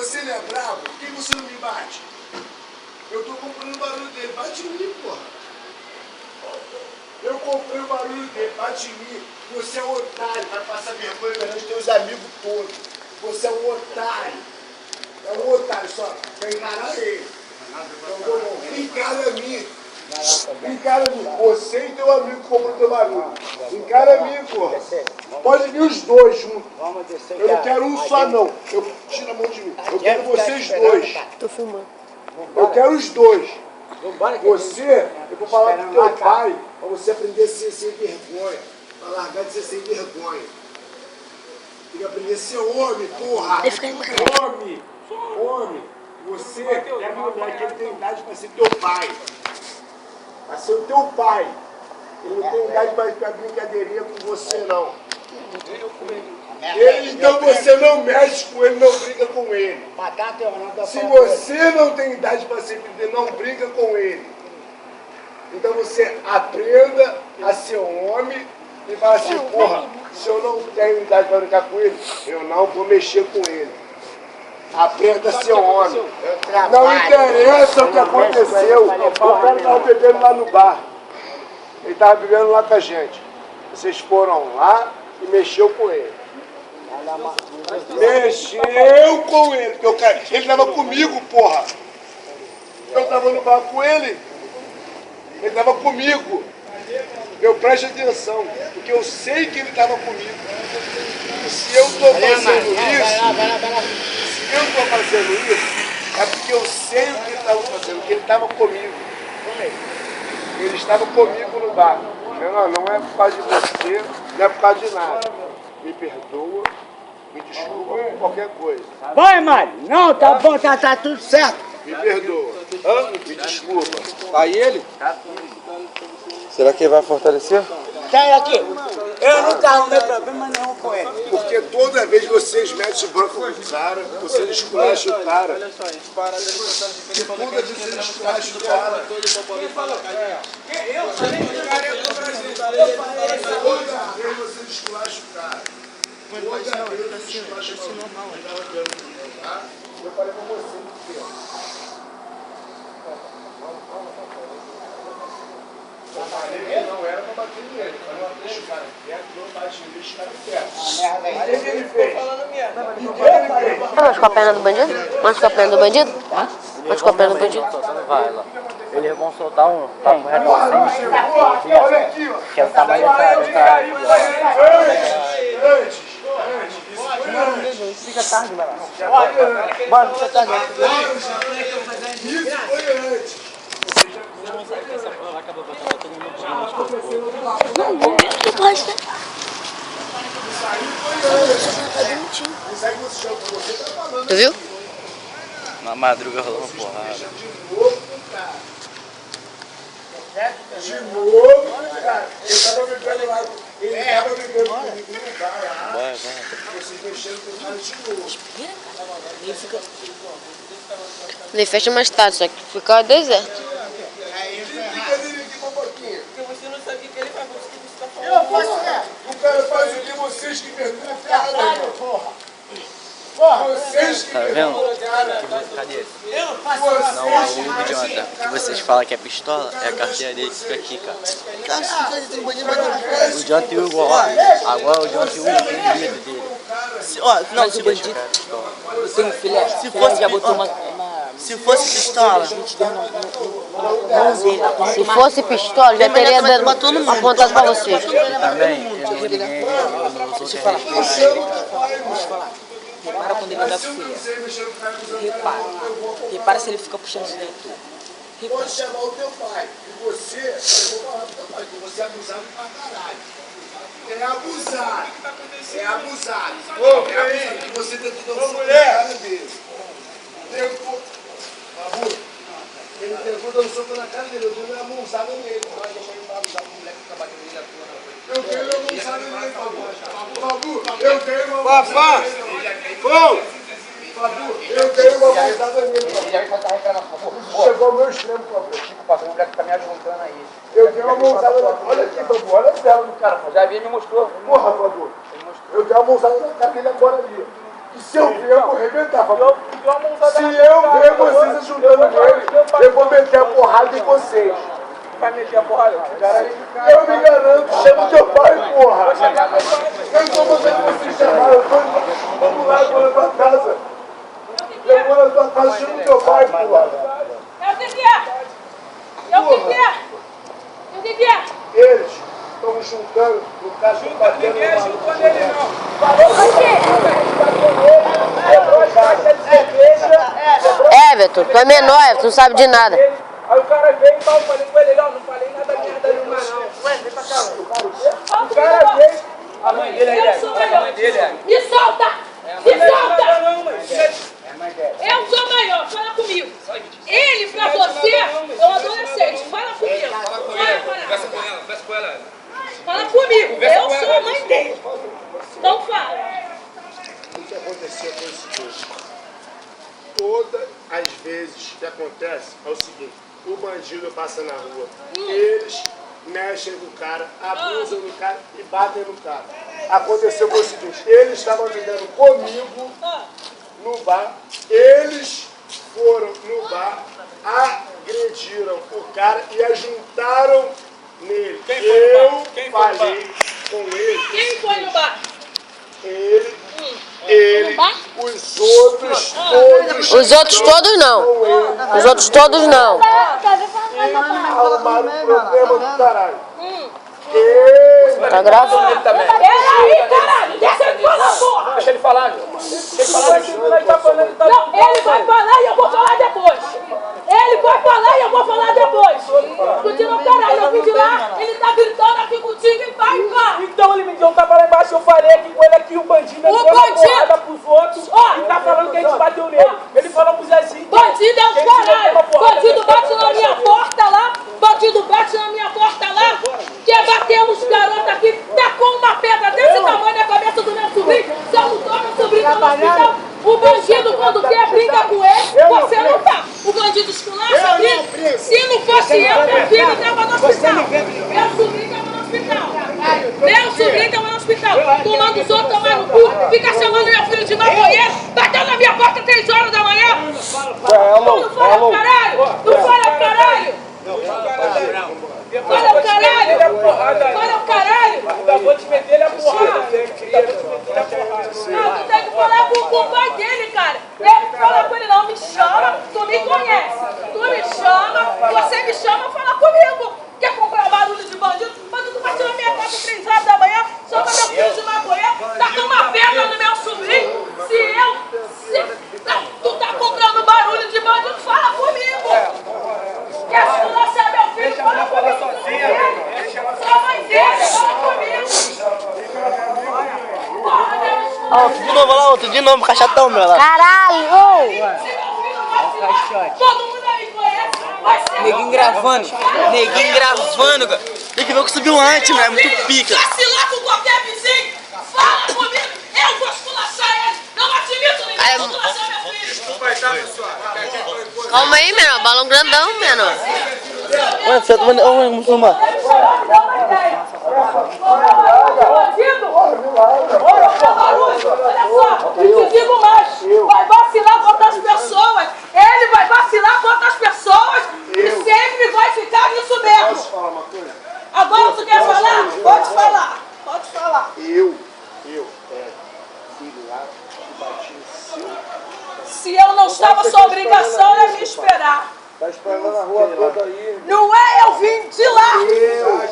você não é bravo? Por que você não me bate? Eu tô comprando o barulho dele, bate em mim, porra. Eu comprei o barulho dele, bate em mim. Você é um otário, vai passar vergonha perante os teus amigos todos. Você é um otário. É um otário, só vai encarar ele. Encara a mim. Encara a mim. Você e teu amigo que comprou teu barulho. Encara a mim, porra. Pode vir os dois juntos. Eu não quero um só, não. Eu tiro a mão de mim. Eu quero vocês dois. Tô filmando. Eu quero os dois. Você, eu vou falar pro teu pai, pra você aprender a ser sem vergonha. Pra largar de ser sem vergonha. Tem que aprender a ser homem, porra. Homem. Homem. Você é mulher que ele tem idade pra ser teu pai. Pra ser o teu pai. Ele não tem idade pra ficar brincadeirinha com você, não. Então você não mexe com ele, não briga com ele. Se você não tem idade para ser filho, não briga com ele. Então você aprenda a ser um homem e fala assim, porra, se eu não tenho idade para brincar com ele, eu não vou mexer com ele. Aprenda a ser um homem. Não interessa o que aconteceu. O cara estava bebendo lá no bar. Ele estava bebendo lá com a gente. Vocês foram lá e mexeu com ele. Mexeu com ele, porque ele estava comigo, porra. Eu estava no bar com ele. Ele estava comigo. Eu preste atenção, porque eu sei que ele estava comigo. E se eu estou fazendo isso, é porque eu sei o que ele estava fazendo, que ele estava comigo. Ele estava comigo no bar. Não é por causa de você, não é por causa de nada. Me perdoa, me desculpa por qualquer coisa. Vai, Mário! Não, tá bom, tá tudo certo. Me perdoa. Me desculpa. Aí ele? Será que ele vai fortalecer? Sai aqui. Eu nunca arrumei problema nenhum com ele. Porque toda vez vocês metem bronca no cara, vocês esculacham o cara. Olha só, a gente para ali. Toda vez vocês esculacham o cara. Quem falou? Eu falei que o cara é do Brasil. Toda vez vocês esculacham o cara. Toda vez vocês esculacham o cara. Eu falei pra você. Eu falei que não era pra bater nele. Eu falei, deixa o cara quieto, não bate nele, deixa o cara quieto. Olha o que ele fez. Machucou a perna do bandido? Machucou a perna do bandido? Machucou a perna do bandido? Não vai lá. Eles vão soltar um papo reto assim, Olha aqui, ó. que é o tamanho dessa área. Antes. Fica tarde, vai lá. Bora, fica tarde. Isso foi antes. Não gosta. Tu viu? Na madruga rolou uma porrada. De novo, cara. Ele tava bebendo lá. Ele tava bebendo comigo no bar lá. Vai. Vocês mexeram com o cara de novo. Ele fecha mais tarde, só que fica deserto. Porque você não sabe o que ele faz, por isso que você tá falando. Eu faço, né? O cara faz o que vocês que perguntam, cara. Vocês que Tá vendo? perguntam. Cadê ele? Eu não faço. Não, o idiota. Que vocês falam que é pistola, é a carteira dele que fica aqui, cara. O idiota e o Hugo, ó. Agora o idiota e o Hugo tem medo dele. Não, se bandido. Tem um filé. Se fosse, já botou uma... se fosse pistola, Se fosse pistola, já teria dado apontado pra vocês. Também, ninguém não usou repara quando ele anda com o filé. Repara se ele fica puxando isso dentro. Pode chamar o teu pai. E você, eu vou falar pro teu pai, que você é abusado pra caralho. É abusado. É abusado. É abusado. Que você tentou dar um soco na cara dele. Ele tentou dar um soco na cara dele. Eu dei uma mãozada nele. Eu dei uma mãozada nele, Fabu. Eu dei uma mãozada nele. Fabu, eu dei uma mãozada nele. Chegou ao meu extremo, Fabu. O moleque tá me ajudando aí. Eu dei uma mãozada nele. Olha aqui, Fabu. Olha a tela do cara. Já vi, me mostrou. Porra, Fabu. Eu dei uma mãozada na cara dele agora ali. Se eu ver, eu vou arrebentar. Se eu ver vocês ajudando ele, eu vou meter a porrada em vocês. Vai meter a porrada? Eu me garanto, chama teu pai, porra. Eu não tô mandando vocês chamar, vamos lá, eu vou na tua casa. Eu vou na tua casa, chama teu pai, porra. É o que é? É o que é? É o que é? Eles estão juntando, no caso, batendo Ninguém no juntou nele, não. Everton, tu é menor, Everton, tu não sabe de nada. Aí o cara veio e eu falei com ele, ó, não falei nada merda nenhuma, não. Ué, vem pra cá. O cara veio. A mãe dele é a mãe dele é. Me solta! Me solta! Eu sou maior, fala comigo. Ele, pra você, é um adolescente. Fala comigo. Conversa com ela. Fala comigo. Eu sou a mãe dele. Não fala. O que aconteceu foi o seguinte. Todas as vezes que acontece é o seguinte. O bandido passa na rua. Eles mexem no cara, abusam do cara e batem no cara. Aconteceu foi o seguinte. Eles estavam jogando comigo no bar. Eles foram no bar, agrediram o cara e ajuntaram nele. Eu falei com ele. Quem foi no bar? Ele, os outros todos. Os outros todos não. Os outros todos não. Arrumaram um problema do caralho. Tá gravando? Ele também. Peraí, caralho! Deixa ele falar, porra! Deixa ele falar, Deixa ele falar. Não, ele vai falar e eu vou falar depois. Ele vai falar e eu vou falar depois. Continua, caralho, eu vim de lá, ele tá gritando aqui contigo e vai, vai. Então ele me deu um tapa lá embaixo, eu falei aqui com ele aqui, o bandido deu uma porrada pros outros e tá falando que a gente bateu nele. Ele falou pro Zezinho. Bandido é o caralho. Bandido bate na minha porta lá, bandido bate na minha porta lá, quer bater uns garotos aqui, tacou uma pedra desse tamanho na cabeça do meu sobrinho, salutou meu sobrinho no hospital. O bandido, quando quer, briga com ele, você não tá. O bandido esculacha, briga. Se não fosse eu, meu filho tava no hospital. Meu sobrinho tava no hospital. Meu sobrinho tava no hospital. Tomando os outros, tomando no cu, fica chamando meu filho de maconheiro, bateu na minha porta 3 horas da manhã. Tu não fala o caralho? Tu fala o caralho? Fala o caralho! Fala o caralho! Eu vou te meter a porrada. Não, tu tem que falar com o pai dele, cara. Ele fala com ele não, me chama, tu me conhece. Tu me chama, você me chama, fala comigo. Quer comprar barulho de bandido? Bandido bateu na minha casa 3 horas da manhã, só pra meu filho de maconha, tá uma pedra no meu sobrinho. Tu tá comprando barulho de bandido, fala comigo. Quer esculachar meu filho? Fala comigo. Sua mãe dele, fala comigo. De novo lá, outro de novo, cachatão, meu lá. Caralho! Todo mundo aí conhece. Neguinho gravando, cara. Tem que ver o que subiu antes, né? É muito pica. Vacilar com qualquer vizinho, fala comigo. Eu vou esculachar ele. Não admito ninguém esculachar meu filho. Calma aí, menor. Balão grandão, menor. Ué, você tá mandando. Ô, muçulmano. Olha só, te digo mais, vai vacilar contra as pessoas, ele vai vacilar contra as pessoas e sempre vai ficar nisso mesmo. Agora tu quer falar? Pode falar, pode falar. Eu, fui lá e bati no seu. Se eu não estava, sua obrigação era me esperar. Tá esperando na rua toda aí. Não é, eu vim de lá.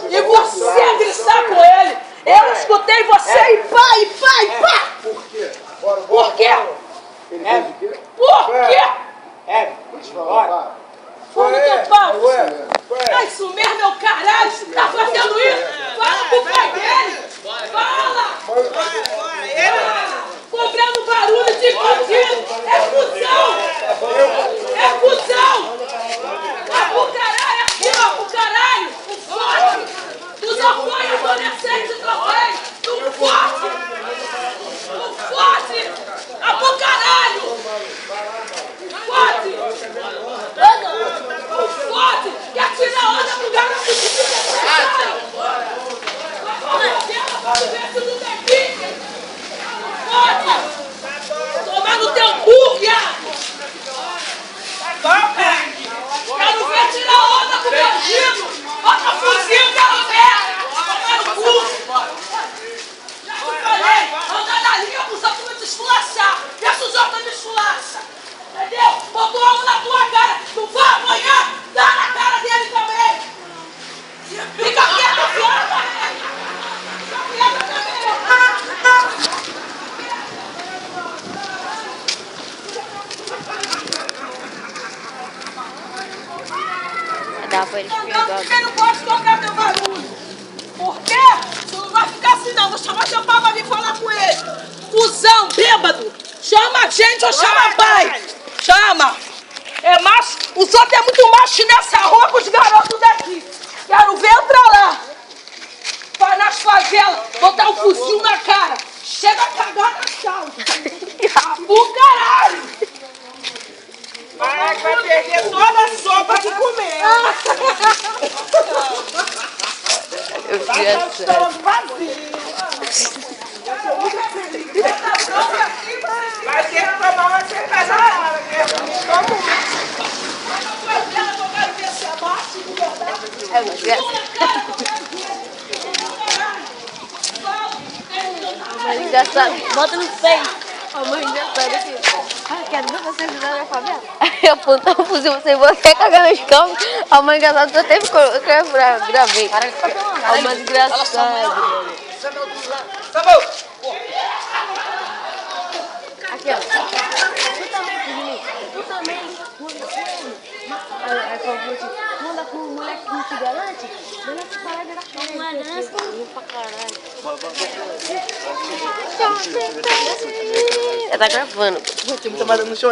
E você gritar com ele. Eu escutei você e pá. Por quê? Por quê? Ele fez o quê? Por quê? Bora. Como que eu falo? É isso mesmo, meu caralho. Tá fazendo isso? Fala com o pai dele. Fala. Comprando barulho de bandido. É cuzão. É cuzão. É pro caralho, aqui ó, pro caralho. O forte. Dos apoios adolescentes também. Do forte. O forte. A Dá pra eles Não, porque não pode tocar meu barulho. Por quê? Você não vai ficar assim não. Vou chamar teu pai pra vir falar com ele. Cusão, bêbado. Chama a gente ou chama pai. Chama. É macho. Os outros é muito macho nessa roupa, os garotos daqui. Quero ver pra lá. Vai nas favelas, botar um fuzil na cara. Chega a cagar na sala. Pro caralho. Vai perder toda a sopa de comer. Eu Vai queria estar o estômago vazio. Vai ter que tomar uma cerveja rara, né? Mãe já sabe. Bota no peito. A mãe já sabe aqui. Ah, quero ver vocês usarem na favela. Aí apontar o fuzil, você cagar nos campos. A mãe engraçada só teve que eu gravei. A mãe desgraçada. Tá bom. Aqui, ó. Tu também. Aí falou assim, manda pro moleque que não se garante. Manda essa parada da chave. Pra caralho. Ela tá gravando. O time tá mandando no chão.